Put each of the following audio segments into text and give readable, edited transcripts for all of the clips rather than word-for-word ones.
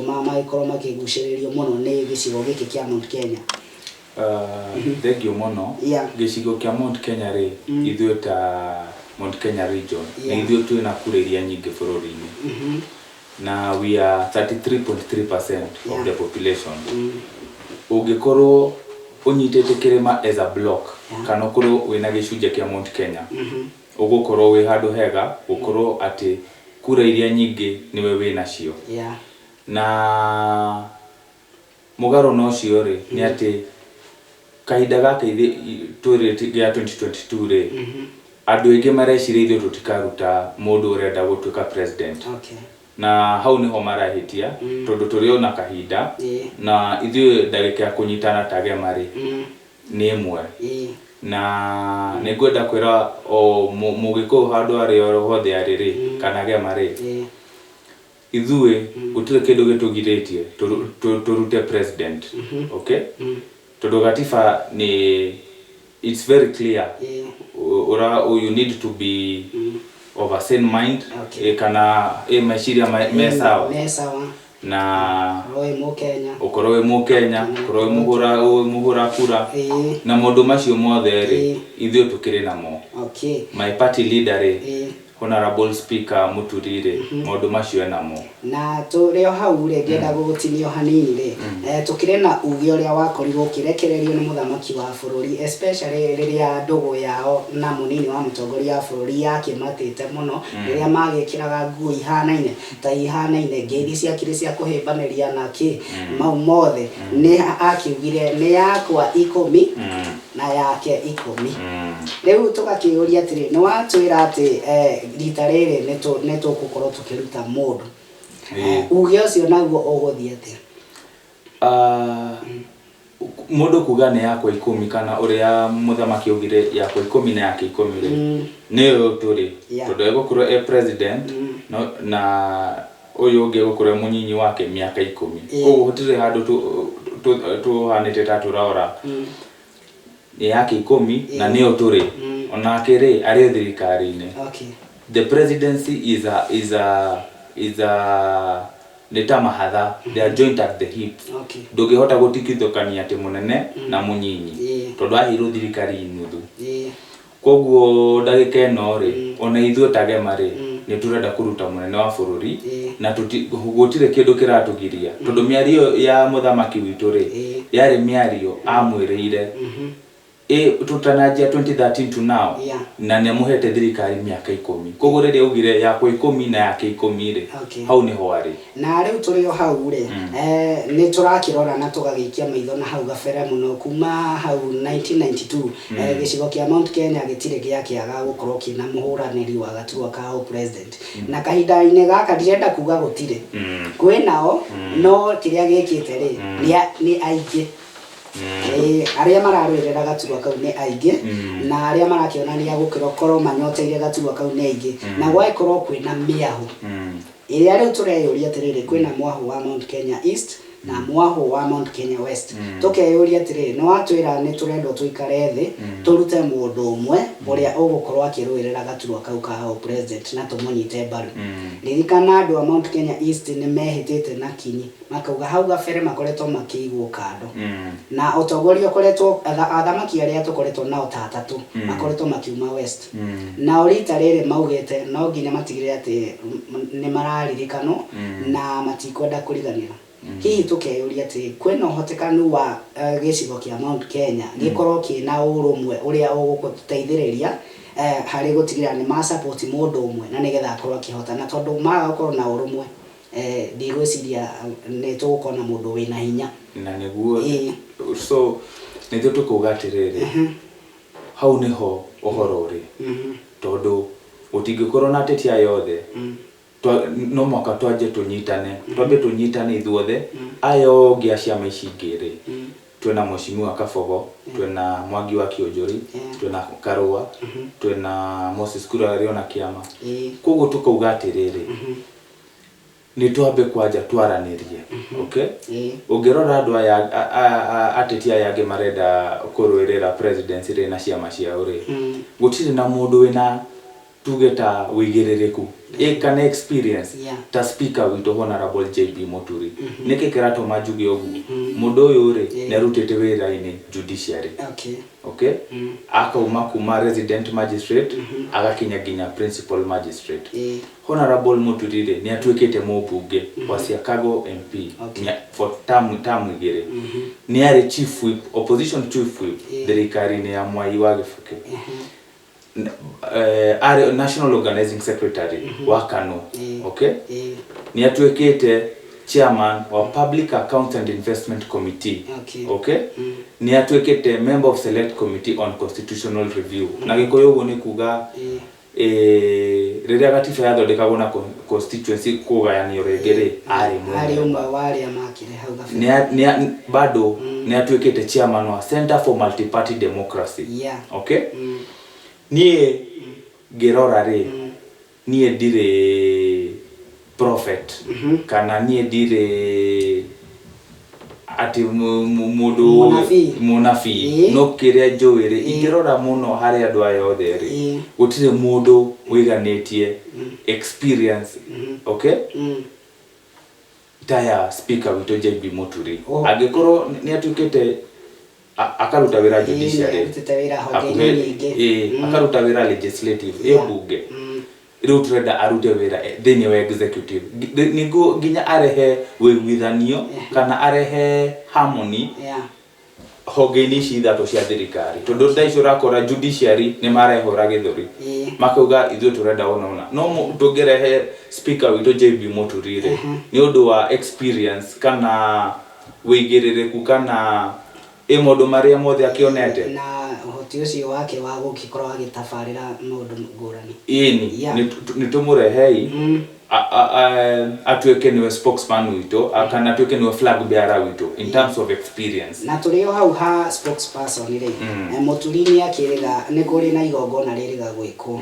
magĩkorwo makĩgucĩrĩrio mũno nĩ gĩcigo gĩkĩ kĩa Mount Kenya? Thengio mũno. Gĩcigo kĩa Mount Kenya rĩ, ithuĩ ta Mount Kenya region, na ithuĩ twĩna kura iria nyingĩ bũrũri-inĩ. Na we are 33.3% of the population. Ũngĩkorwo ũnyitĩte kĩrĩma as a block, kana ũkorwo wĩna gĩcunjĩ kĩa Mount Kenya, ũgũkorwo wĩ handũ hega, gũkorwo atĩ kura iria nyingĩ niwe wĩnacio. Na mũgarũ na ũcio rĩ, nĩ atĩ kahinda gaka twĩrĩ gĩa 2022 rĩ, andũ aingĩ mareciria ithuĩ tũtikaruta mũndũ ũrenda gũtuĩka president. Na hau niho marahĩtia, tondũ tũrĩ ona kahinda, na ithuĩ ndagĩka ya kũnyitana ta gema rĩ, nĩ ĩmwe. Na nĩngwenda kwĩra o mũgĩkũyũ handũ arĩ hothe arĩ rĩ, kana gema rĩ, ithuĩ gũtirĩ kĩndũ gĩtũgirĩtie tũrute president. Okay? Tondũ gatiba nĩ, it's very clear. You need to be of a sane mind, kana meciria me sawa. Na ũkorwo wĩ Mũkenya, ũkorwo wĩ mũhũra kura, na maũndũ macio mothe rĩ, ithuĩ tũkĩrĩ namo. My party leader rĩ, Honorable Speaker Mũturi, maũndũ macio enamo. Na tũrĩ o hau rĩ, ngĩenda gũgũtinio hanini rĩ, tũkĩrĩ na uge ũrĩa wakorirwo ũkĩrekererio nĩ mũthamaki wa bũrũri, especially rĩrĩa ndũgũ yao na mũnini wa mũtongoria wa bũrũri yakĩmatĩte mũno, rĩrĩa magĩkĩraga nguo ihanaine, ngeithi ciakĩrĩ cia kũhĩmbanĩria na mau mothe, nĩ akiugire nĩ yakwa 10 na yake 10. Rĩu tũgakĩũria atĩrĩ, nĩ watwĩra atĩ rita rĩrĩ nĩ tũgũkorwo tũkĩruta mũndũ. Uge ũcio naguo ũgũthiĩ atĩa? Mũndũ kuga nĩ yakwa 10 kana ũrĩa mũthamaki augire yakwa 10 na yake 10 rĩ, nĩyo tũrĩ. Tondũ egũkorwo president na ũyũ ũngĩ egũkorwo mũnyinyi wake mĩaka 10. Koguo gũtirĩ handũ tũhanĩte ta tũraora. Nĩ yake 10 na nĩyo tũrĩ. Onake rĩ, arĩ thirikari-inĩ. The presidency is a neta mahatha, they are joint at the hip. Ndũngĩhota gũtikithũkania atĩ mũnene na mũnyinyi, tondũ ahirwo thirikari nuthu. Koguo ndagĩka ĩno rĩ, ona ithuĩ ta gema rĩ, nĩ tũrenda kũruta mũnene wa bũrũri, na gũtirĩ kĩndũ kĩratũgiria, tondũ mĩario ya mũthamaki witũ rĩ, yarĩ mĩario amwĩrĩire tutanajia 2013 to now, na nĩ amũhete thirikari mĩaka 10. Koguo rĩrĩa augire yakwa 10 na yake 10 rĩ, hau nĩho arĩ. Na rĩu tũrĩ o hau rĩ, nĩ tũrakĩrora na tũgagĩikia maitho na hau gabere mũno kuma hau 1992, gĩcigo kĩa Mount Kenya gĩtirĩ gĩakĩaga gũkorwo kĩna mũhũranĩri wa gaturwa ka president. Na kahinda-inĩ gaka ndirenda kuga gũtirĩ, kwĩnao, no kĩrĩa gĩkĩte rĩ, nĩ aingĩ. Arĩa mararũĩrĩra gaturwa kau nĩ aingĩ, na arĩa marakĩonania gũkorwo manyoteire gaturwa kau nĩ aingĩ, na gwagĩkorwo kwĩna mĩahũ ĩrĩa rĩu tũreyũria atĩrĩrĩ, kwĩna mwahũ wa Mount Kenya East na mwahũ wa Mount Kenya West. Tũkeyũria atĩrĩrĩ, nĩ watwĩra nĩ tũrendwo tũikare thĩ tũrute mũndũ ũmwe ũrĩa ũgũkorwo akĩrũĩrĩra gaturwa kau ka president na tũmũnyite mbaru. Ririkana andũ a Mount Kenya East nĩ mehĩtĩte na kinyi, makauga hau gabere makoretwo makĩigwo kando, na ũtongoria ũkoretwo, athamaki arĩa tũkoretwo nao ta atatũ makoretwo makiuma West, na rita rĩrĩ maugĩte no nginya matigĩrĩre atĩ nĩ mararirikanwo na matikwenda kũriganĩra. Hihi tũkeyũria atĩ kwĩna ũhotekanu wa gĩcigo kĩa Mount Kenya gĩkorwo kĩna ũrũmwe ũrĩa ũgũteithĩrĩria harĩ gũtigĩrĩra nĩ ma support mũndũ ũmwe na nĩgetha akorwo akĩhotana, tondũ maga gũkorwo na ũrũmwe ndigwĩciria nĩ tũgũkorwo na mũndũ wĩna hinya. Na nĩguo so nĩthuĩ tũkuga atĩrĩrĩ, hau nĩho ũhoro ũrĩ, tondũ gũtingĩkorwo na ateti aya othe, no mwaka twanjie tũnyitane ithuothe, aya ũngĩ a ciama ici ingĩ rĩ, twĩna Mheshimiwa Kabogo, twĩna Mwangi wa Kĩũnjũri, twĩna Karũa, twĩna Moses Kuria arĩ ona kĩama. Koguo tũkauga atĩrĩrĩ, nĩ twambe kwanja twaranĩrie. Okay? Ũngĩrora andũ aya ateti aya angĩ marenda kũrũĩrĩra presidency rĩ na ciama ciao rĩ, gũtirĩ na mũndũ wĩna tuge ta wigerereku kana experience ta speaker wito Honorable JB Muturi niki kirato majuge ogu mudo yore nerutete wira ini judiciary okay akauma kuma resident magistrate agakinya ginya principal magistrate Honorable Muturi ni atwekete mubunge wa Siakago MP for term igere ni ari chief whip opposition chief whip thirikari ni ya Mwai wa Gifuke National Organizing Secretary wa Kano okay ni atwekete chairman wa Public Accounts and Investment Committee okay ni atwekete member of select committee on constitutional review na gikoyo ugo ni kuga riria gatiba yathondekagwo na constituency kugayanio regere ari umba wale amakire hau ni bado ni atwekete chairman wa Center for Multi-Party Democracy okay nie gerora re nie dire prophet kana nie dire ati mudu munafi no kiria joere igirora muno hari andu ayothe ri gutire mudu wiganetie experience okay taya speaker wito JB Muturi agikoro ni atukete akaruta wira judiciary akaruta wira legislative bunge riu turenda arute wira thini wa executive nigo ginya arehe wiguithanio kana arehe harmony hogeni cithato cia thirikari tondu ndaicio rakora judiciary ni marehora githuri makauga ithuĩ turenda ona no tungerehe speaker wito JB Muturi ni undu wa experience kana wigirereku kana modo maria mothe akionete na hoti ucio wake wa gukikorwo agitabarira mundu ngurani ni tumurehei atweke niwe spokesman wito kana atweke niwe flag bearer wito in terms of experience na tulio hau ha spokesperson ri Muturi ni akiriga ni kuri na igongona ririga gwiko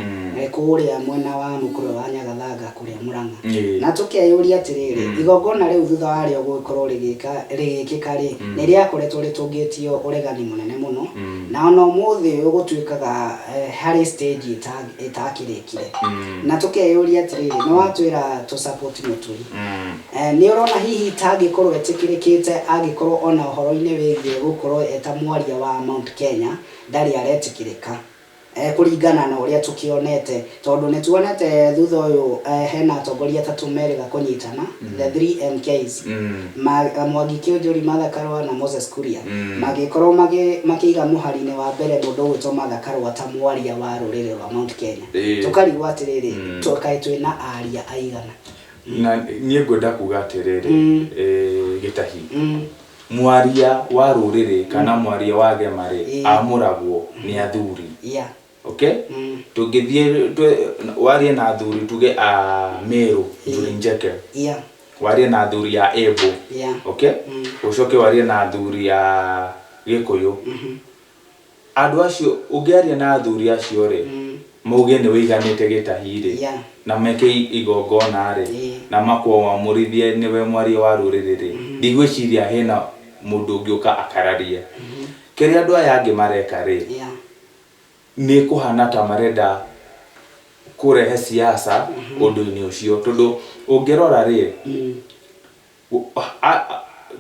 kuria mwena wa mukuru wa Nyagathanga kuria Murang'a na tukeyuria atiriri igongona riu thutha wa rio gukorwo rigikika ri ni ria koretwo ritungitio uregani munene muno na ona umuthi ugutwikaga hari stage itakirikire na tukeyuria atiriri no watwira to support Muturi ni urona hihi tagikorwo etikirikite agikorwo ona uhoro-ini wigie gukorwo eta mwaria wa Mount Kenya ndari aretikirika kuringana na uria tukionete tondu ni tuonete thutha uyu hena atongoria tatu meriga kunyitana the 3 MKs Mwangi Kiunjuri, Martha Karua na Moses Kuria magikorwo makiiga muharine wa mbere mundu gwitwo Martha Karua ta mwaria wa ruriri rwa Mount Kenya tukarigwa atiriri tukai twina aria aigana na nie ngwenda kuga atiriri gitahi mwaria wa ruriri kana mwaria wa gemari amuragwo ni athuri okay tugithie warie na athuri tuge a Meru Njuri Njeke warie na athuri ya Embu okay ucoke warie na athuri ya Gikuyu andu acio ungiaria na athuri acio ri muge ni wiganite gitahiri na meke igongona ri na makwo wa murithie niwe mwaria wa ruriri ri ndigwiciria hena mundu ngioka akararie kiria andu aya angi mareka ri ni kuhana ta marenda kurehe siasa undu-ini ucio tondu ungirora ri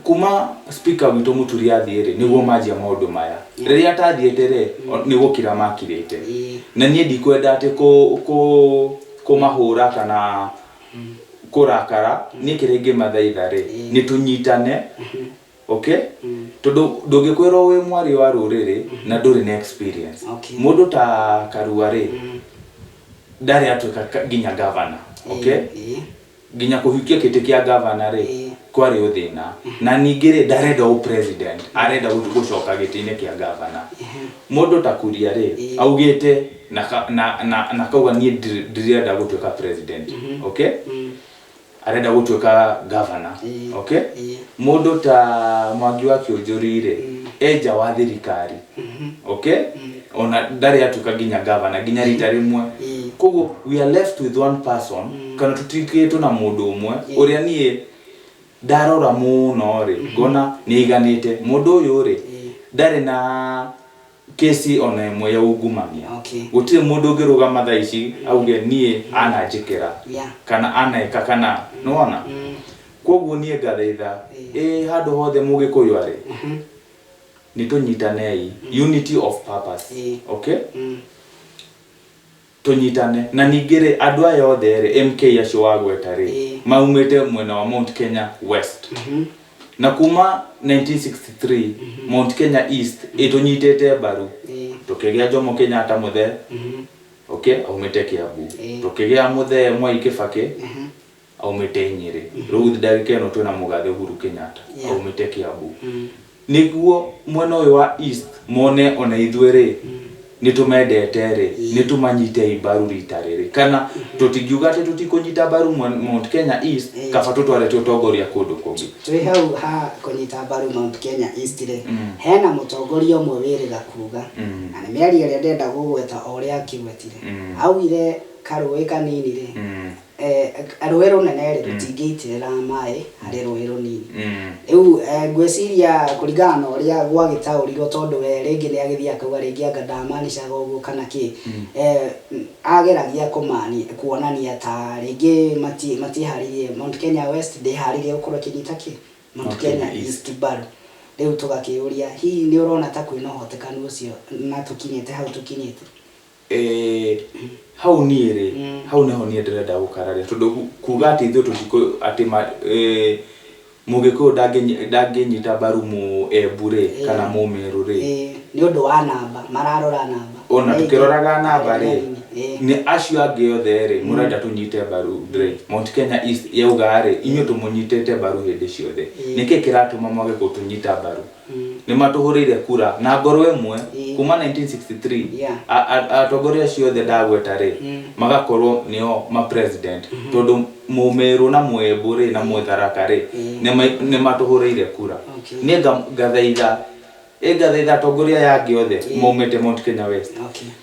kuma speaker wito Muturi athire niguo majia maundu maya riria tathiete ri ni gukira makirite na nie ndikwenda ati kumahura kana kurakara ni kiringi mathaitha ri ni tunyitane okay tondu ndungikwirwo wi mwari wa ruriri na nduri na experience mundu ta Karua ri ndari atwika ginya governor okay ginya kuhikia kiti kia governor ri kwari uthina na ningire ndarenda u president arenda gucoka gitine kia governor mundu ta Kuria ri augite na kauga nie ndirenda gutwika president okay arenda gutwika governor okay mundu ta Mwangi wa Kiunjuri ri eja wa thirikari okay ona ndari atwika ginya governor ginya rita rimwe kogo we are left with one person kana tutikitwo na mundu umwe uria nie ndarora muno ri ngona ni iganite mundu uyu ri ndari na kesi ona imwe ya ungumania Okay. gutire mundu ngirugama tha ici auge nie ananjikira kana anaeka kana nona koguo nie ngathaitha handu hothe mugikuyu ari ni tunyitanei unity of purpose okay tunyitane na ningire andu aya othe ri MK acio wagweta ri maumite mwena wa Mount Kenya West na kuma 1963 Mount Kenya East itunyitete baru tukigia Jomo Kenyatta muthe okay aumite Kiambu tukigia muthe Mwai Kibaki aumite Nyeri riu ndagika ino twina mugathe Uhuru Kenyatta aumite Kiambu niguo mwena uyu wa East mone ona ithwere nitumendete ri nitumanyite ibaru rita riri kana tutingiuga ati tutikunyita baru Mount Kenya East kaba tutware tutongoria kundu kungi twi hau ha kunyita baru Mount Kenya East ri hena mutongoria umwe wirira kuga na ni miari ria ndenda gugweta oria akigwetire auire karuwe kanini ri rũĩ rũnene rĩ rũtingĩitĩrĩra maĩ harĩ rũĩ rũnini rĩu ngwĩciria kũringana na ũrĩa gwagĩtaũrirwo tondũ we rĩngĩ nĩ agĩthiĩ akauga rĩngĩ anga ndamanicaga ũguo kana kĩ ageragia kuonania ta rĩngĩ matiĩharĩirie Mount Kenya West ndĩharĩirie gũkorwo ĩkĩnyita kĩ Mount Kenya East baru rĩu tũgakĩũria hihi nĩ ũrona ta kwĩna ũhotekanu ũcio na tũkinyĩte hau tũkinyĩte hau niere hau neho nie ndirenda gukararia tondu kuga ati ithu tutiko ati mugiko ndangĩnyita baru mu Ebure kana mu Meru ri ni undu wa namba mararora namba ona tukiroraga namba ri ni acio angi othe ri murenda tunyite baru ri Mount Kenya East yauga ri inyu tumunyitete baru hindi ciothe niki kiratuma mwage kutunyita baru ni matuhurire kura na ngoro imwe kuma 1963 atongoria ciothe ndagweta ri magakorwo nio ma president tondu Mumeru na Mwebure na Mutharaka ri ni matuhurire kura ni ngathaitha atongoria yangi othe maumite Mount Kenya West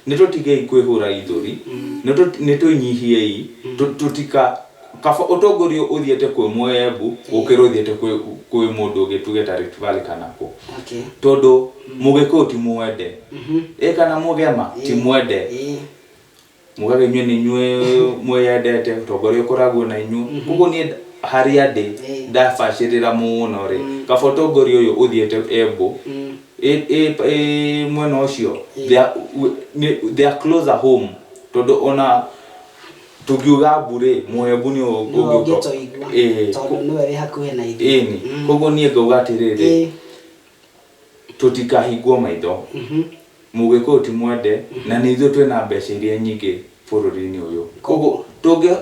ni tutigei kwihura ithuri ni tuinyihiei tutika kaba utongorio uthiete kwi Mwembu ukira uthiete kwi mundu ugituge ta Rift Valley kana ko tondu mugiko ti mwende kana mugema ti mwende mugage nywe ni nywe mweyendete utongorio kuragwo na inyu kugo ni haria ndi ndabacirira muno ri kaba utongorio uyu uthiete Embu mwena ucio they are closer home tondu ona tugiuga Mbure Mwembu ni ugito tondu niwe ri hakuhe na ithu koguo nie ngauga atiriri tutikahingwo maitho mugiko ti mwende na ni ithu twina mbeca iria nyingi bururi-ini uyu koguo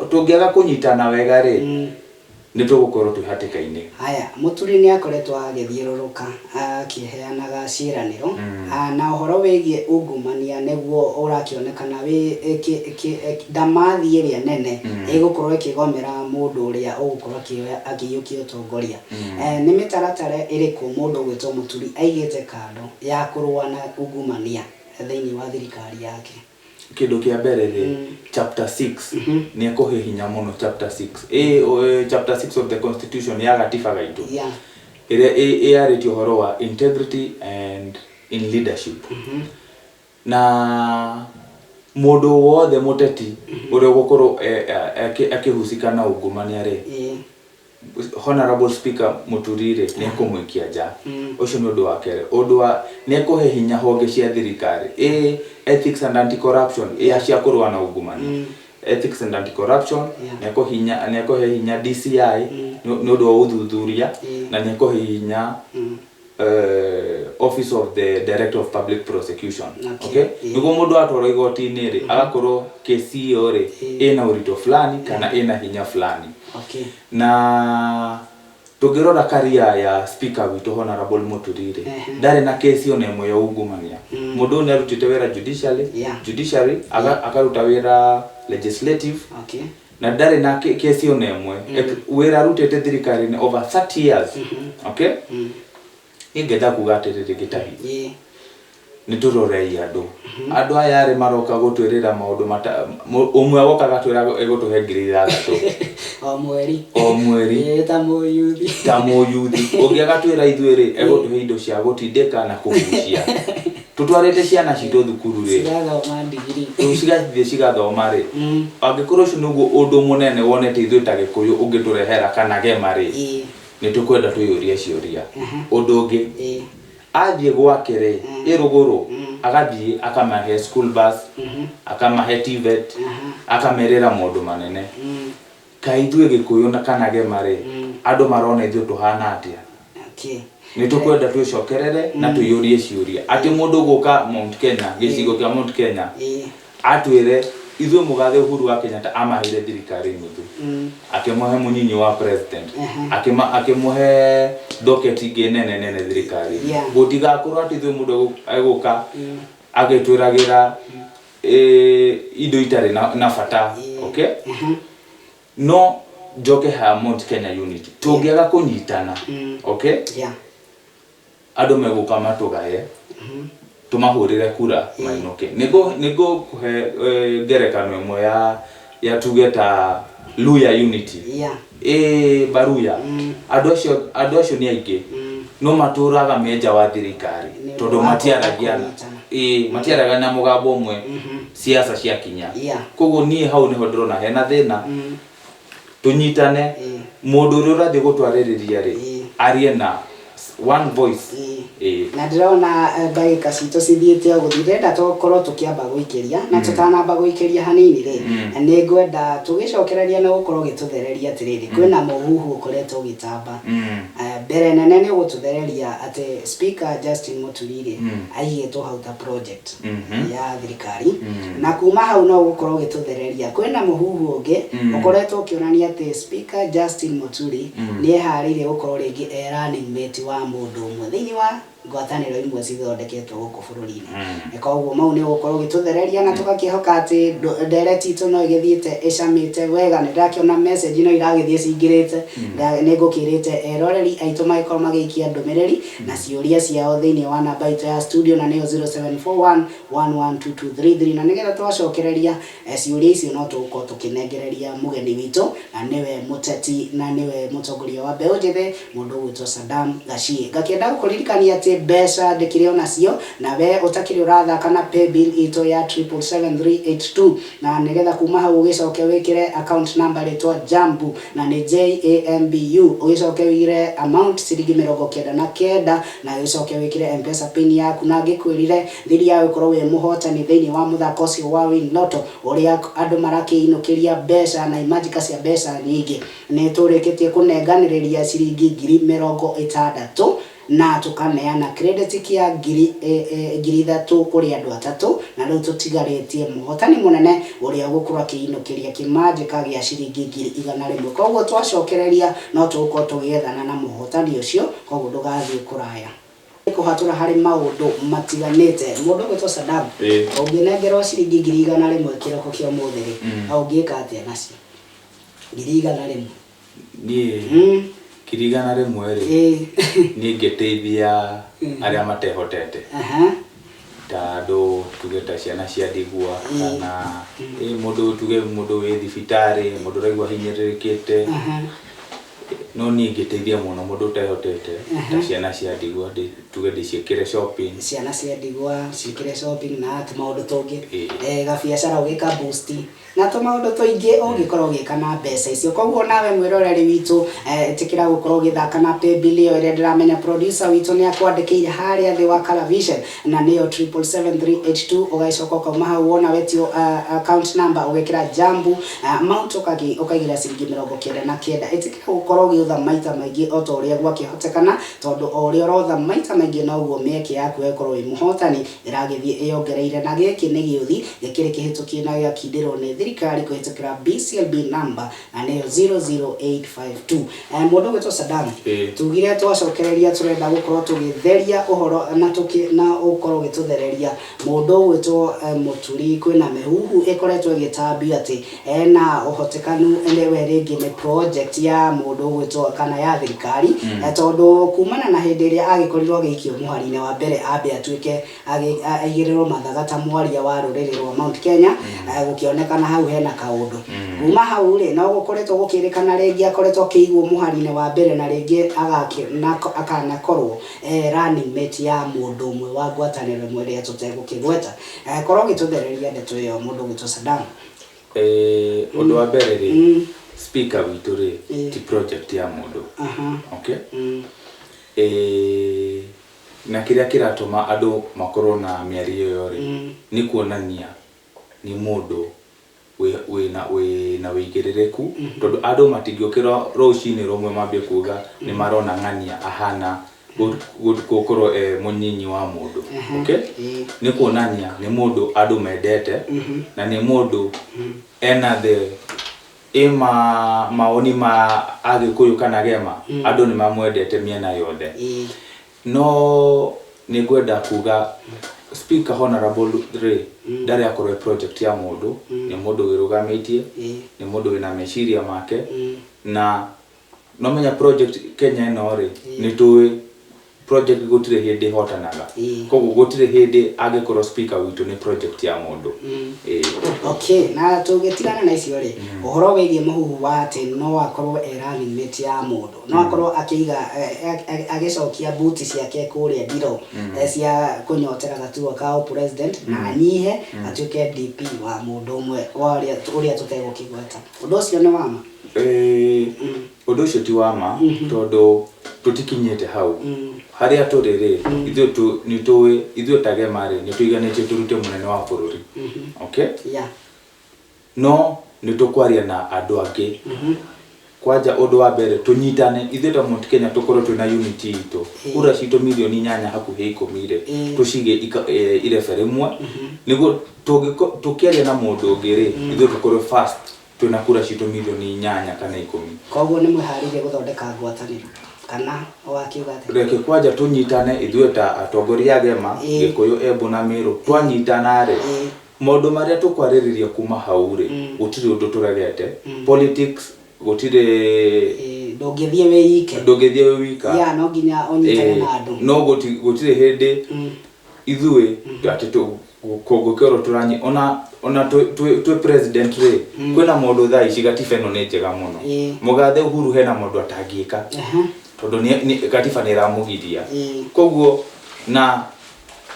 tungiaga kunyitana wega ri ni tugukorwo twihatikaine haya muturi ni akoretwo agithiururuka akiheanaga ciiraniro na uhoro wigie ungumania neguo urakionekana wi ndamathi iria nene igukorwo ikigomera mundu uria ugukorwo akiyukia utongoria ni mitaratara iriku mundu gwitwo muturi aigite kando ya kurua na ungumania thiini wa thirikari yake kindu kia mbere ri chapter 6 ni akuhe hinya muno chapter 6 chapter 6 of the constitution ya gatiba gaitu ire yarĩtio horo wa integrity and in leadership na mundu wothe muteti uria gukorwo akihusika na ungumania ri Honorable Speaker Muturire ni kumwikia nja ucio ni undu wa kere undu wa ni kuhe hinya honge cia thirikari ethics and anti corruption cia kurwa na ungumania ethics and anti corruption ni kuhe hinya DCI ni undu wa uthuthuria na ni kuhe hinya office of the director of public prosecution okay niguo mundu atwaro igoti-ini ri agakorwo kesi iyo ri ina urito fulani kana ina hinya fulani na tugirora career ya speaker witu Honorable Muturire ndari na kesi ona imwe ya ungumania mundu ni arutite wira judiciary akaruta wira legislative na ndari na kesi ona imwe wira arutite thirikari ni over 30 years okay ingetha kuga atiriri gitahi niturorei andu aya ri maroka gutwirira maundu umwe woka gatwira egutuhe 6,000 o mweri ta muyuthi ungi agatwira ithuiri egutuhe indo cia gutindika na kugucia tutwarite ciana citu thukuru ri cigathie cigathoma ri angikorwo ucio niguo undu munene wonete ithuĩ ta Gikuyu ungiturehera kana gema ri nitukwenda twiyurie ciuria undu ungi athie gwake ri iruguru agathie akamahe school bus akamahe TVET akamerera maundu manene kai ithuĩ Gikuyu na kana gema ri andu marona ithuĩ tuhana atia nitukwenda twicokerere na tuyurie ciuria ati mundu guka Mount Kenya gicigo kia Mount Kenya atwire ithuĩ mugathe Uhuru wa Kenyatta amahire thirikari nuthu akimuhe munyinyi wa president akimuhe docket ingi nene thirikari gutigakorwo ati ithuĩ mundu eguka agitwiragira indo itari na bata okay no njoke ha Mount Kenya unity tungiaga kunyitana okay andu meguka matugaye tumahurire kura mainuke nigo kuhe ngerekano imwe ya tugeta Luya unity baruya andu acio ni aingi no maturaga menja wa thirikari tondu matiaragiana matiaraga na mugambo umwe siasa cia kinya koguo nie hau niho ndirona hena thina tunyitane mundu uria urathie gutwaririria ri arie na one voice na ndirona ndagika citu cithiite guthirenda tukorwo tukiamba guikiria na tutanamba guikiria hanini ri ni ngwenda tugicokereria na gukorwo gituthereria atiriri kwina muhuhu ukoretwo gitamba mbere nene ni gututhereria ati speaker Justin Muturi aigitwo hau ta project ya thirikari na kuma hau no gukorwo gituthereria kwina muhuhu ungi ukoretwo ukionania ati speaker Justin Muturi ni eharire gukorwo ringi running mate wa mundu umwe thiini wa ngwataniro imwe cithondeketwo guku bururi-ini koguo mau ni gukorwo gituthereria na tugakihoka ati direct itu no igithiite icamite wega ni ndakiona message no iragithie cingirite ni ngukirite eroreri aitu maikorwo magiikia ndumiriri na ciuria ciao thiini wa namba itu ya studio na niyo 0741112233 na nigetha twacokereria ciuria icio no tugukorwo tukinengereria mugeni witu na niwe muteti na niwe mutongoria wa mbeũ njĩthĩ mundu witwo Saddam Gachie ngakienda gukuririkania ati mbeca ndikire onacio na we utakire urathaka na pay bill ito ya 77382 na nigetha kuma hau ugicoke wikire account number ito Jambu na ni JAMBU ugicoke wire amount ciringi 99 na ugicoke wikire M-Pesa pin yaku na ngikwirire thiri ya gukorwo we muhotani thiini wa muthako ucio wa Win Lotto uria andu marakiinukiria mbeca na imajika cia mbeca nyingi ni turikitie kunenganiriria ciringi 60,000 na tukaneana credit kia 3,000 kuri andu atatu na riu tutigaritie muhotani munene uria gukura kiinukiria kimajika gia ciringi 100,000 koguo twacokereria no tuko tugethana na muhotani ucio koguo ndugathie kuraya kuhatura hari maundu matiganite mundu gwitwo Saddam unginengerwo ciringi 100,000 kiroko kio muthiri au ngika atia nacio 100,000 ni kirigana rimwe ri ni ngeteithia aria matehotete tando tugeta ciana cia ndigwa kana mundu tuge mundu wi thibitari mundu raigwa hinyiririkite no ni ngeteithia muno mundu utehotete ta ciana cia ndigwa tuge ndiciekire shopping ciana cia ndigwa ciekire shopping na maundu tungi gabiacara ugika boost na tumaundu tuingi ungikorwo ugika na mbeca icio koguo nawe mwiroreri witu tikira gukorwo githaka na pay bill iyo ire ndiramenya producer witu ni akwandikire haria thi wa television na niyo 77382 ugaicoka kuma hau wona wetio account number ugekira Jambu amount ukagira ciringi 99 itikira gukorwo giutha maita maingi oto uria gwakihotekana tondu uria rotha maita maingi no guo mieke yaku ekorwo i muhotani iragithie iyongereire na giki ni giuthi gikiri kihitukie na giakindirwo ni thirikari kuhitukira BCLB number na niyo 00852. Mundu gitwo Saddam tugire twacokereria turenda gukorwo tugitheria uhoro na ukorwo gituthereria mundu gitwo Muturi kwina mehuhu ikoretwo igitambio ati ena uhotekanu enewe ringi ni project ya mundu gitwo kana ya thirikari tondu kumana na hindi iria agikorirwo agikio muharine wa mbere ambe atuike aigiriro mathaga ta mwaria wa ruriri rwa Mount Kenya gukionekana hau hena kaundu kuma hau ri no gukoretwo gukirikana ringi akoretwo kiigwo muharine wa mbere na ringi akana korwo running mate ya mundu umwe wa ngwataniro imwe ria tutegukigweta korwo gituthereria ndeto iyo mundu gitwo Saddam undu wa mbere ri speaker witu ri ti project ya mundu okay na kiria kiratuma andu makorwo na miario yo ri ni kuonania ni mundu na wigirireku tondu andu matingiokira rucini rumwe mambie kuga ni marona ng'ania ahana gukorwo munyinyi wa mundu okay ni kuonania ni mundu andu mendete na ni mundu ena the maoni ma agikuyu kana gema andu ni mamwendete miena yothe no ni gwenda kuga speaker honorable Ray ndari akorwe project ya mundu ni mundu wirugamitie ni mundu wina meciria make na no menya project Kenya ino ri ni tuwe project gutire hindi hotanaga koguo gutire hindi agikorwo speaker witu ni project ya mundu okay na tugitirana na icio ri uhoro wigie muhuhu wa ati no akorwo running mate ya mundu no akorwo akiiga agicokia buti ciake kuria ndiro cia kunyotera gatuo ka president na nyihe atuike DP wa mundu umwe uria tutegukigweta undu ucio ni wama undu ucio ti wama tondu tutikinyete hau haria turiri ithuĩ tagema ri nituiganĩtie turute munene wa bururi okay no nitukwaria na andu angi kwanja undu wa mbere tunyitane ithuĩ ta Mount Kenya tukorwo twina unity itu kura citu milioni 8 hakuhi 10 tucige irebe rimwe niguo tukiaria na mundu ungi ri ithuĩ tukorwo fast twina kura citu milioni 8 kana 10 koguo ni mwiharire guthondeka ngwataniro kana wakiuga ati reke kwaja tunyitane ithuĩ ta atongoria gema Gikuyu Embu na Meru twanyitana ri maundu maria tukwaririria kuma hau ri gutiri undu turagete politics gutiri ndungithie wika ya no nginya onyitane na andu no gutiri hindi ithuĩ ati kugukero turanyi ona twe president ri kwina mundu thaa ici gatifeno ni njega muno mugathe Uhuru hena mundu atangika tondu ni gatiba ni ramugiria koguo na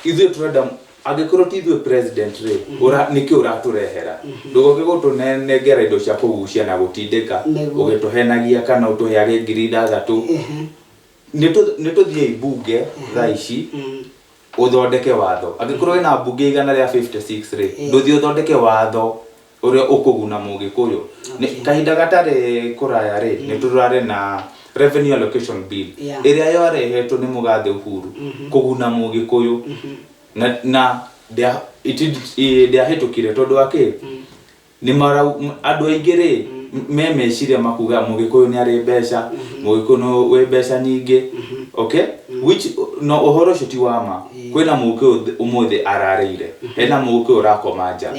ithuĩ turenda agikorwo ti ithuĩ president ri niki uraturehera ndugoke gutunengera indo cia kugucia na gutindika ugituhenagia kana utuheage 3,000 nituthie ibunge thaa ici uthondeke watho agikorwo ina bunge igana ria 56 ri nduthie uthondeke watho uria ukuguna Mugikuyu kahinda gatari kuraya ri niturare na revenue allocation bill iria yorehetwo ni mugathe Uhuru kuguna Mugikuyu na dia hitukire tondu wake ni mara andu aingi ri memeciria makuga Mugikuyu ni ari mbeca Mugikuyu we mbeca nyingi okay which no uhoro ucio ti wama kwina Mugikuyu umuthi ararire hena Mugikuyu urakoma nja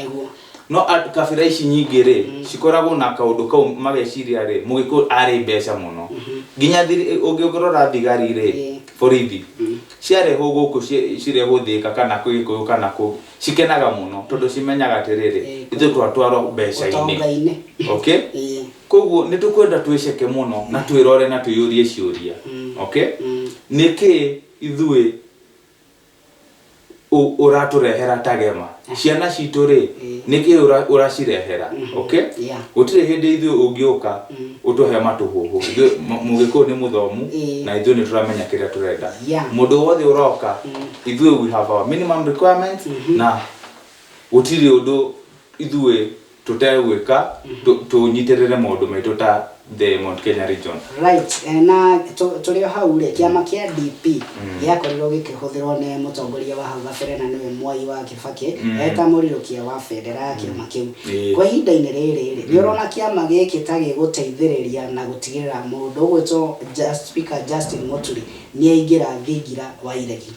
no kabira ici nyingi ri cikoragwo na kaundu kau mageciria ri Mugikuyu ari mbeca muno nginya ungigorora thigari ri borithi ciareho guku cireguthika kana Gikuyu kana ku cikenaga muno tondu cimenyaga atiriri ithu twatwaro mbeca-ini okay koguo nitukwenda twiceke muno na twirore na twiyurie ciuria okay niki ithuĩ uraturehera tagema ciana citu ri niki uracirehera okay gutire hindi ithuĩ ungiuka utuhe matuhuhu Mugikuyu ni muthomu na ithuĩ ni turamenya kiria turenda mundu wothe uroka ithuĩ we have our minimum requirements na gutire undu ithuĩ tutegwika tunyitirire maundu maitu ta the Mount Kenya region. Right, na tulio hau ri kiama kia DP giakorirwo gikihũthĩrwo nĩ mũtongoria wa hau gabere na nĩwe Mwai wa Kibaki eta mũrirũkia wa federal kiama kiu. Kwa ihinda-inĩ rĩrĩ nĩ ũrona kiama gĩkĩ ta gĩgũteithĩrĩria na gũtigĩrĩra mũndũ ũgwĩtwo Speaker Justin Muturi nĩ aingĩra thingira wa iregi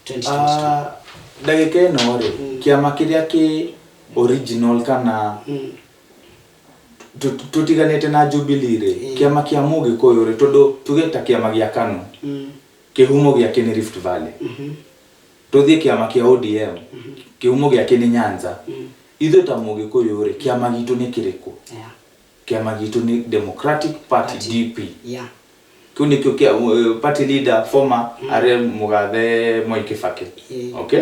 2022. Ndagĩka ĩno rĩ kiama kĩrĩa kĩ original kana tutiganite na Jubilee ri kiama kia Mũgĩkũyũ ri tondu tugeta kiama gia KANU kihumo gia kini Rift Valley tuthie kiama kia ODM kihumo gia kini Nyanza ithu ta Mũgĩkũyũ ri kiama gitu ni kiriku kiama gitu ni Democratic Party DP kuni kia party leader former are Mũgathe Mwai Kibaki okay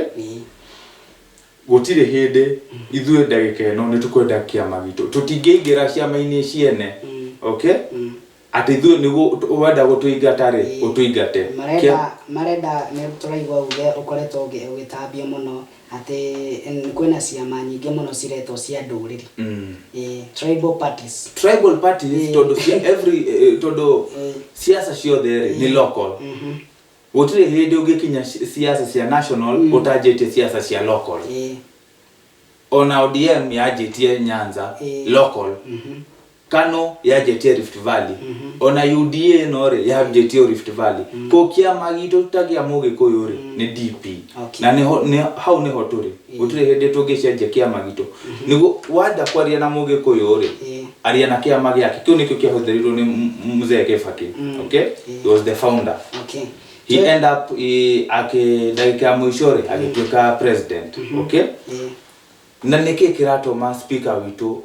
gutire hindi ithuĩ ndagĩka ĩno nĩ tukwenda kĩama gitu tutingĩingĩra ciama-inĩ ciene okay ati ithuĩ nĩguo wenda gũtũingata rĩ ũtũingate marenda nĩ tũraigua uge ũkoretwo ũgĩtambia mũno ati kwĩna ciama nyingĩ mũno ciretwo cia ndũrĩrĩ tribal parties tondu tondu siasa ciothe rĩ ni local gutire hindi ungikinya siasa cia national utajete siasa cia local ona ODM yajetie Nyanza local KANU yajetie Rift Valley ona UDA no ri yajetie Rift Valley ko kiama gitu tutagia Mũgĩkũyũ ri ni DP na ni hau niho turi gutire hindi tungicenjia kiama gitu niguo wanda kwaria na Mũgĩkũyũ ri aria na kiama giake kiu nikio kiahuthirirwo ni Mzee Kibaki okay he was the founder he end up dakika mwishore agituika president okay na niki kiratoma speaker witu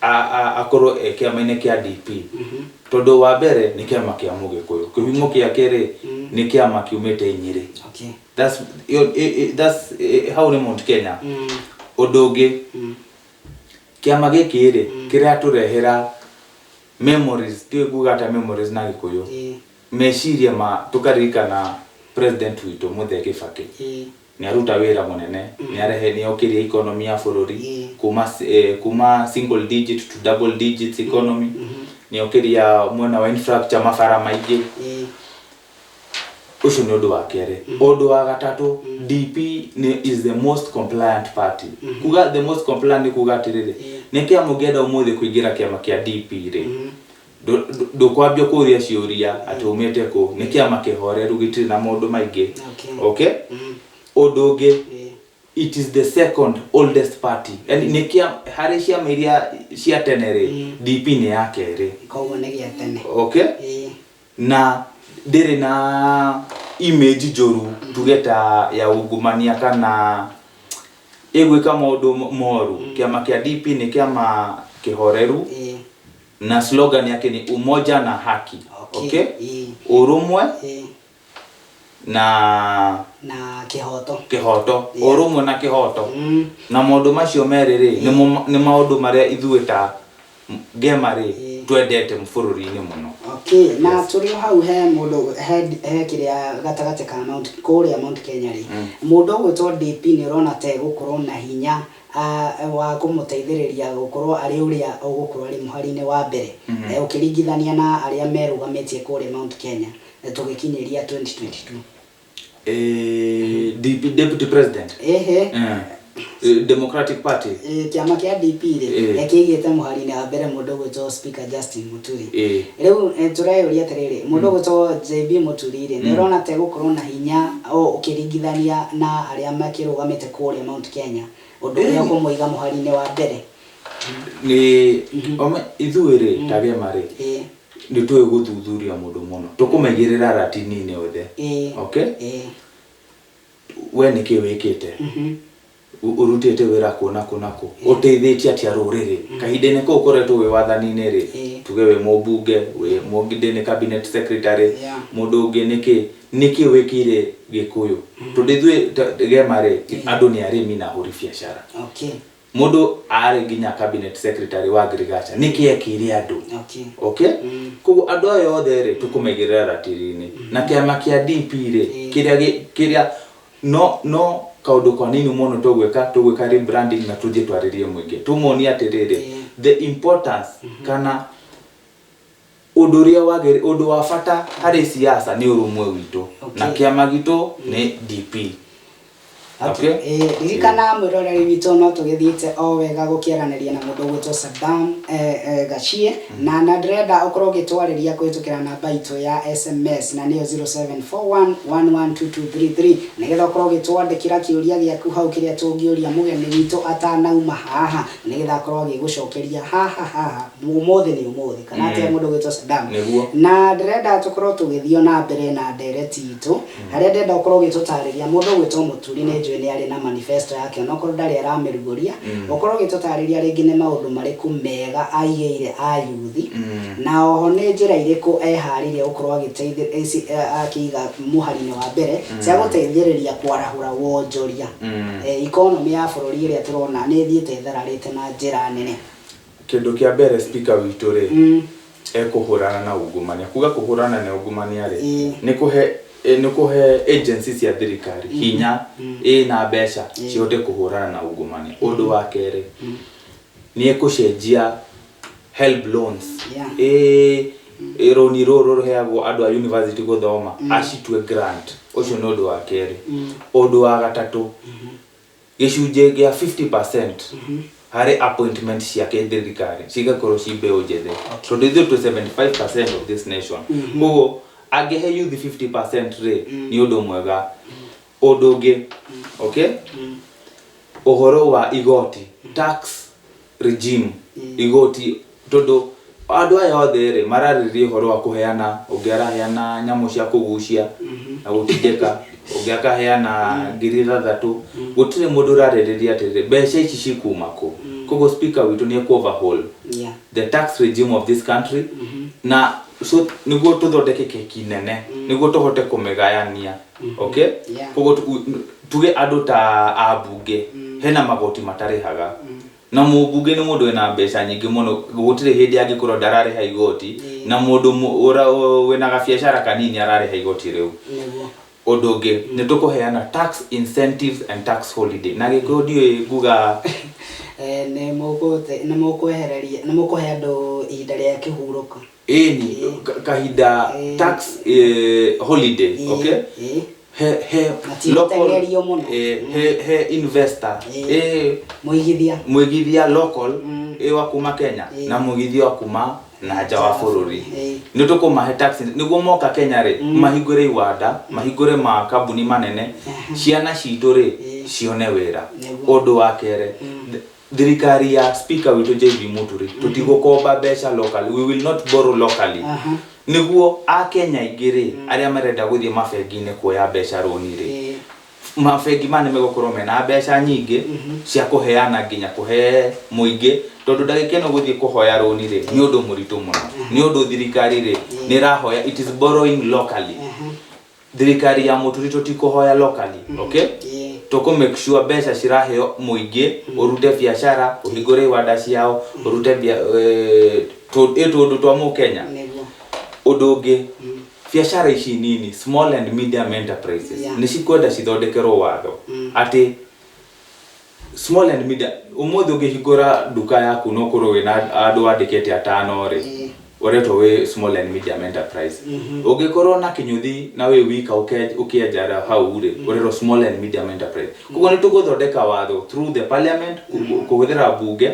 akorwo kiama-inĩ kia DP tondu wa mbere ni kiama kia Mũgĩkũyũ kihumo kia keri ni kiama kiumite Nyeri okay that's how ni Mount Kenya undu ungi kiama giki ri kiraturehera memories tuigugata memories na Gikuyu meciria ma tukaririkana president witu Muthe Kibaki ni aruta wira munene ni arehe ni okiria economy ya bururi kuma single digit to double digits economy ni okiria mwena wa infrastructure mafara maingĩ ucio ni undu wa kere undu wa gatatu DP is the most compliant party kuga the most compliant kuga atiriri ni kiama ngenda umuthi kuingira kiama kia DP ri ndukwambia kuria ciuria ati umete ku ni kiama kihoreru gitiri na maundu maingi okay undu ungi it is the second oldest party yani ni kiama hari ciama iria cia tene ri DP ni ya keri koguo ni gia tene okay na ndiri na image njuru tugeta ya ungumania kana egwika maundu moru kiama kia DP ni kiama kihoreru na slogan yake ni umoja na haki okay urumwe na kihoto urumwe na kihoto na maundu macio meriri ni maundu maria ithuĩ ta gemari twendete mbururi-inĩ muno okay na turio hau he mundu he kiria gatagate ka Mount Kenya ri mundu gwitwo DP ni urona ta gukorwo na hinya wa kumuteithĩrĩria gukorwo ari uria ugukorwo ari muhari-inĩ wa mbere ukiringithania na aria merugametie kuri Mount Kenya tugikinyeria 2022 deputy president Democratic Party kiama kia DP ri ekigite muhari-inĩ wa mbere mundu gwitwo Speaker Justin Muturi riu tureyuria atiriri mundu gwitwo JB Muturi ri ni urona ta gukorwo na hinya ukiringithania na aria makirugamite kuri Mount Kenya undu uria kumuiga muhari-inĩ wa mbere ni ithuĩ ri tagema ri ni tuwe guthuthuria mundu muno tukumeigirira ratini-inĩ othe okay we niki wikite urutite wira kuna kunako uteithitie atia ruriri kahinda-inĩ kau ukoretwo wi wathani-inĩ ri tuge we mũmbunge we mũnginde cabinet secretary mundu ungi niki wikire Gikuyu tondu ithuĩ gema ri andu ni arimi na huri biacara okay mundu ari nginya cabinet secretary wa agriculture niki ekire andu okay koguo andu ayo othe ri tukumeigirira ratiri-inĩ na kiama kia DP ri kiria no kaundu kwa nini muno tugwika rebranding na tuthie twaririe mwingi tumuonia atiriri the importance kana Undu wa bata hari siasa ni urumwe witu na kiama gitu ni DP. Okay. Ririkana mwiroreri witũ no tũgĩthiĩte o wega gũkĩaranĩria na mũndũ ũgwĩtwo Saddam Gachie na ndĩrenda ũkorwo ũgĩtwarĩria kũhĩtũkĩra namba itũ ya SMS na nĩyo 0741112233 nĩgetha ũkorwo ũgĩtwandĩkĩra kĩũria gĩaku hau kĩrĩa tũngĩũria mũgeni witũ atanauma haha nĩgetha akorwo agĩgũcokeria haha ũmũthĩ nĩ ũmũthĩ kana atĩa mũndũ ũgwĩtwo Saddam. Na ndĩrenda tũkorwo tũgĩthiĩ na mbere na ndereti itũ harĩa ndĩrenda ũkorwo ũgĩtũtarĩria mũndũ ũgwĩtwo Mũturi nĩ njũĩ nĩ arĩ na manifesto yake onokorwo ndarĩ aramerugũria ũkorwo ũgĩtũtarĩria rĩngĩ nĩ maũndũ marĩkũ mega aigĩire a yuthi na oho nĩ njĩra irĩkũ eharĩirie gũkorwo agĩteithĩrĩria akĩiga mũhari-inĩ wa mbere cia gũteithĩrĩria kwarahũra wonjoria economy ya bũrũri ĩrĩa tũrona nĩ ĩthiĩte ĩthararĩte na njĩra nene. Kĩndũ kĩa mbere speaker witũ rĩ ekũhũrana na ungumania. Kuga kũhũrana na ungumania rĩ nĩ kũhe agencies cia thirikari hinya na mbeca cihote kũhũrana na ungumania. Ũndũ wa kerĩ nĩ ekũcenjia help loans roni rũrũ rũheagwo andũ a university gũthoma acitue grant. Ũcio nĩ ũndũ wa kerĩ. Ũndũ wa gatatũ gĩcunjĩ gĩa 50% harĩ appointment ciake thirikari cigakorwo ci mbeũ njĩthĩ. Tondũ ithuĩ twĩ 75% of this nation. Ũguo angehe youth 50% rĩ ni ũndũ mwega. Ũndũ ũngĩ okay ũhoro wa igoti tax regime igoti tondũ andũ aya othe rĩ mararĩrĩria ũhoro wa kũheana ũngĩaraheana nyamũ cia kũgucia na gũtindĩka ũngĩakaheana 3,000 gũtirĩ mũndũ ũrarĩrĩria atĩrĩ mbeca ici cikuma kũ. Koguo speaker witũ nĩ overhaul the tax regime of this country na so niguo tuthondeke keki nene niguo tuhote kumegayania okay koguo tuge andu ta abunge hena magoti matarihaga na mũbunge nĩ mũndũ ena mbeca nyingĩ mũno gũtirĩ hĩndĩ angĩkorwo ndararĩha igoti na mũndũ wĩna gabiacara kanini ararĩha igoti rĩu. Ũndũ ũngĩ nĩ tũkũheana tax incentives and tax holiday na gĩkũyũ ndiũĩ nguga nĩ mũkũhe andũ ihinda rĩa kĩhurũko ni kahinda tax holiday okay he local he investor muigithia local wa kuma Kenya na muigithia wa kuma na nja wa bũrũri nĩ tũkũmahe tax nĩguo moka Kenya rĩ mahingũre iwanda mahingũre makambuni manene ciana citũ rĩ cione wĩra. Ũndũ wa kerĩ thirikari ya speaker witũ JB Mũturi tutigũkomba mbeca locally we will not borrow locally niguo a Kenya igĩrĩ arĩa marenda gũthiĩ mabengi-inĩ kuoya mbeca roni rĩ mabengi mane megũkorwo mena mbeca nyingĩ cia kũheana nginya kũhe mũingĩ tondũ ndagĩka ĩno gũthiĩ kũhoya roni rĩ nĩ ũndũ mũritũ mũno nĩ ũndũ thirikari rĩ nĩ rahoya it is borrowing locally. Thirikari ya Mũturi tutikũhoya locally okay tũkũ make sure mbeca ciraheo mũingĩ ũrute biacara ũhingũre iwanda ciao ũrute tũndũ twa Mũkenya. Ũndũ ũngĩ biacara ici nini small and medium enterprises nĩ cikwenda cithondekerwo watho atĩ small and medium ũmũthĩ ũngĩhingũra nduka yaku no kũrwo wĩna andũ andĩkĩte 5 rĩ uretwo wĩ small and medium enterprise ũngĩkorwo na kinyuthi na wĩ wika ũkĩenjara hau rĩ uretwo small and medium enterprise. Koguo nĩ tũgũthondeka watho through the parliament kũhũthĩra bunge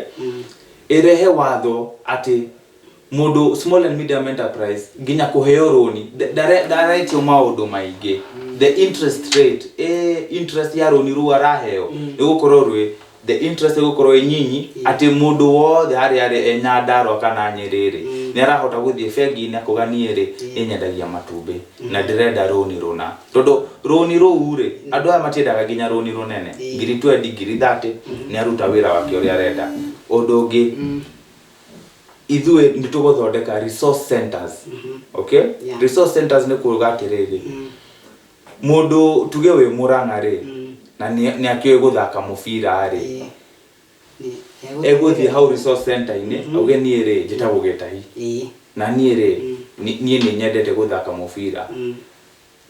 ĩrehe watho atĩ mũndũ small and medium enterprise nginya kũheo roni ndaretio maũndũ maingĩ the interest rate interest ya roni rũa raheo ĩgũkorwo rwĩ the interest ĩgũkorwo ĩnyinyi atĩ mũndũ wothe harĩa Nyandarua kana Nyĩrĩ rĩ nĩ arahota gũthiĩ bengi-inĩ akũganie rĩ nyendagia matumbĩ na ndĩrenda roni rũna tondũ roni rũu rĩ andũ aya matiendaga nginya roni rũnene 20,000 30 nĩ aruta wĩra wake ũrĩa arenda. Ũndũ ũngĩ ithuĩ nĩ tũgũthondeka resource centers okay resource centers nĩ kuuga atĩrĩrĩ mũndũ tuge wĩ Mũrang'a rĩ na nĩ akĩoĩ gũthaka mũbira rĩ egũthiĩ hau resource center-inĩ auge niĩ rĩ njĩtagwo Gĩtahi na niĩ rĩ niĩ nĩ nyendete gũthaka mũbira.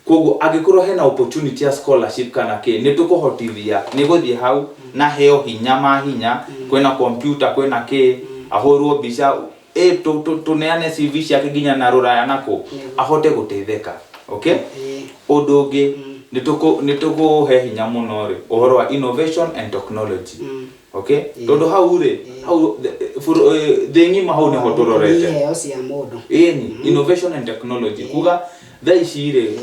Koguo angĩkorwo hena opportunity ya scholarship kana kĩ nĩ tũkũhotithia nĩ gũthiĩ hau na heo hinya mahinya kwĩna computer kwĩna kĩ ahũrwo mbica tuneane CV ciake nginya na ruraya nako ahote guteitheka. Okay, undu ungi nitukuhe hinya muno ri uhoro wa innovation and technology. Okay, tondu hau ri hau thingima hau niho turorete iheo cia mundu innovation and technology kuga thaa ici ri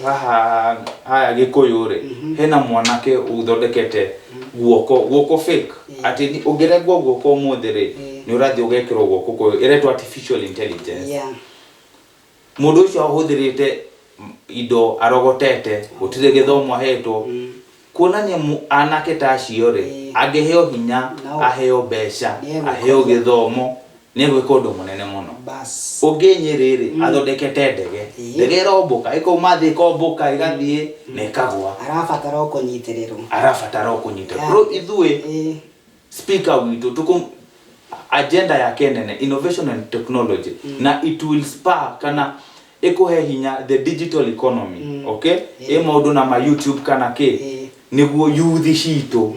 haya Gikuyu ri hena mwanake uthondekete guoko fake ati ungiregwo guoko umuthi ri ni urathi ugekirwo guoko kuyu iretwo artificial intelligence. Mundu ucio ahuthirite indo arogotete gutire githomo ahetwo kuonania anake tacio ri angeheo hinya aheo besha aheo githomo ni gwika undu munene muno. Bas unginyiriri athondekete ndege romboka ikomathi komboka igathie na ikagwa arabatara kunyitiriro ithui speaker witu tukum agenda ya kenene innovation and technology na it will spur kana ikuhe hinya the digital economy. Okay, maundu na ma YouTube kana niguo youth citu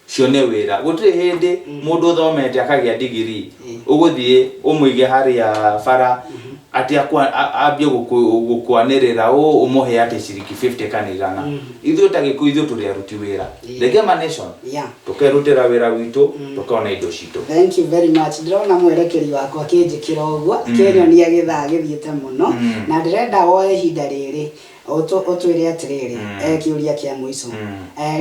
cione wira gutire hindi mundu thomete akagia degree uguthie umuige hari ya fara ati ambie gukwanirira umuhe ati ciriki 50 kanigana ithu tagiku ithu turi aruti wira the game nation tukerutira wira witu tukona indo citu. Thank you very much. Ndirona mwerekeri wakwa kinjikira uguo kinyonia githaa githiete muno na ndirenda woe ihinda riri otwire atiriri kiuria kia mwiso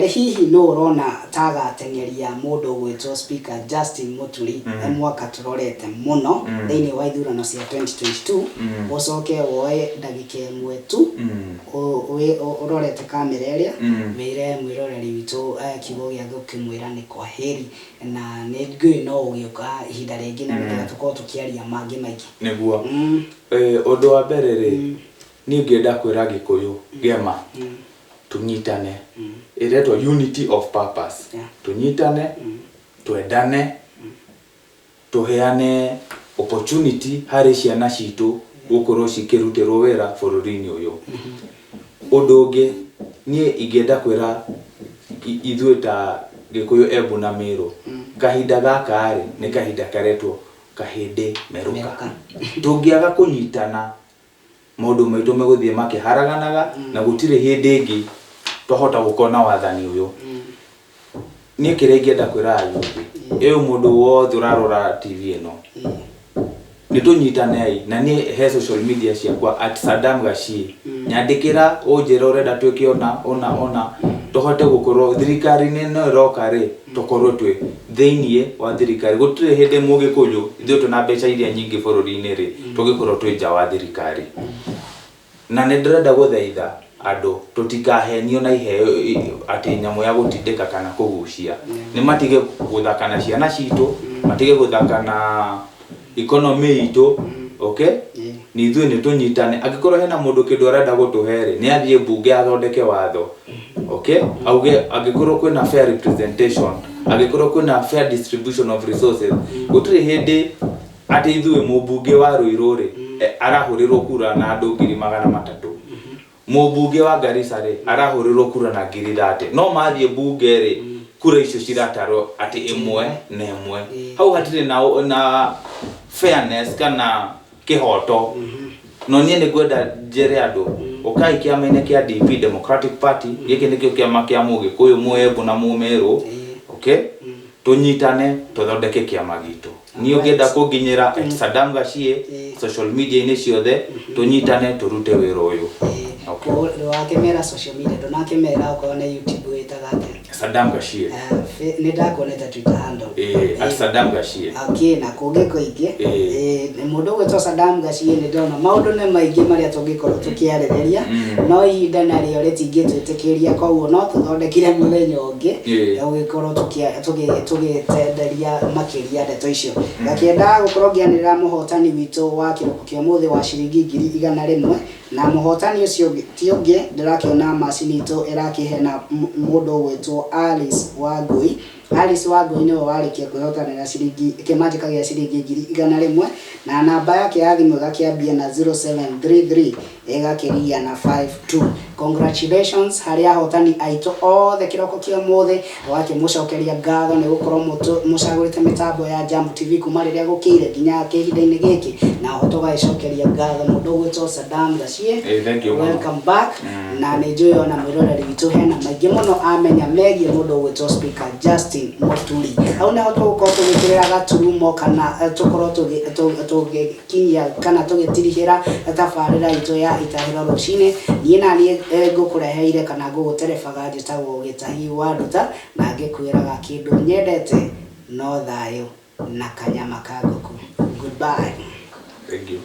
hihi no urona tagatengeria mundu gwitwo speaker Justin Muturi mwaka turorete muno thiini wa ithurano cia 2022 ucoke woe ndagika imwe tu urorete kamera iria wire mwiroreri witu kiugo gia gukimwira ni kwa heri na ni ngui no ugiuka ihinda ringi na ngetha tukorwo tukiaria mangi maingi niguo undu wa mbere ri ni ngenda kwira Gikuyu gema tunyitane iretwa unity of purpose tunyitane twendane tuheane opportunity hari ciana citu gukorwo cikirutirwo wira bururi-ini uyu. Undu ungi ni ingenda kwira ithuĩ ta Gikuyu Embu na Meru kahinda gaka ri ni kahinda karetwo kahindi meruka tungiaga kunyitana maundu maitu meguthie makiharaganaga na gutire hindi ingi twahota gukona wathani uyu. Ni kirengenda kwira ayuthi mundu wothe urarora TV ino ni tunyitanei na ni he social media ciakwa @Saddam Gashie nyandikira unjira urenda twike ona tuhote gukorwo thirikari no iroka ri tukorwo twi thiini wa thirikari gutire hindi Mugikuyu ithu tuna mbeca iria nyingi bururi-ini ri tugikorwo twi nja wa thirikari na ni ndirenda guthaitha andu tutikahenio na iheo ati nyamu ya gutindika kana kugucia ni matige guthaka na ciana citu matige guthaka na economy itu. Okay, ni ithuĩ ni tunyitane angikorwo hena mundu kindu arenda gutuhere ni athie bunge athondeke watho. Okay, auge angikorwo kwina fair representation angikorwo kwina fair distribution of resources gutire hindi ati ithuĩ mubunge wa Ruiru ri arahurirwo kura na andu 300,000 mubunge wa Garissa ri arahurirwo kura na 30,000 no mathie bunge ri kura icio cirataro ati imwe na imwe hau hatire na fairness kana kihoto. No nie ni gwenda njere andu ukai kiama-ini kia DP Democratic Party giki nikio kiama kia Mugikuyu Embu na Meru. Okay, tunyitane tuthondeke kiama gitu. Ni ungenda kunginyira @Saddam Gashie social media ini ciothe tunyitane turute wira uyu. Okay, wakemera social media ndonakemera ukone YouTube witaga Saddam Gashie ni ndakoneta Twitter handle @Saddam Gashie. Okay, na kungi kuingi mundu gwetwo Saddam Gashie ni ndona maundu ne maingi maria tungikorwo tukiarereria no ihinda nario ritingitwitikiria koguo no tuthondekire muthenya ungi ugikorwo tugitenderia makiria ndeto icio ngakienda gukorwo ngianirira muhotani witu wa kiruko kia muthi wa ciringi 100,000 na muhotani ucio ti ungi ndirakiona macini itu irakihena mundu gwetwo Alice Wangui Alice Wangui niwe warikia kwihotanira ciringi kimanjika gia ciringi 100,000 na namba yake ya thimu gakiambia na 0733 igakiria na 52. Congratulations hari ahotani aito othe kiroko kia mothe wake mucokeria ngatho ni gukorwo mucagurite mitambo ya Jambo TV kuma riria gukire nginya kihinda-ini giki na hotoga icokeria ngatho mundu gwitwo Saddam Gachie. Welcome back. Na ni njui ona mwiroreri witu hena maingi muno amenya megie mundu gwitwo Speaker Justin Muturi. Au na hoto gukorwo tugikirira gaturumo kana tukorwo tugikinyia kana tugitirihira tabarira itu ya itahiro rucini nie na nie ngukureheire kana nguguterebaga njitagwo Gitahi wa Nduta na ngikwiraga kindu nyendete no thayo na kanyama ka nguku. Goodbye. Thank you.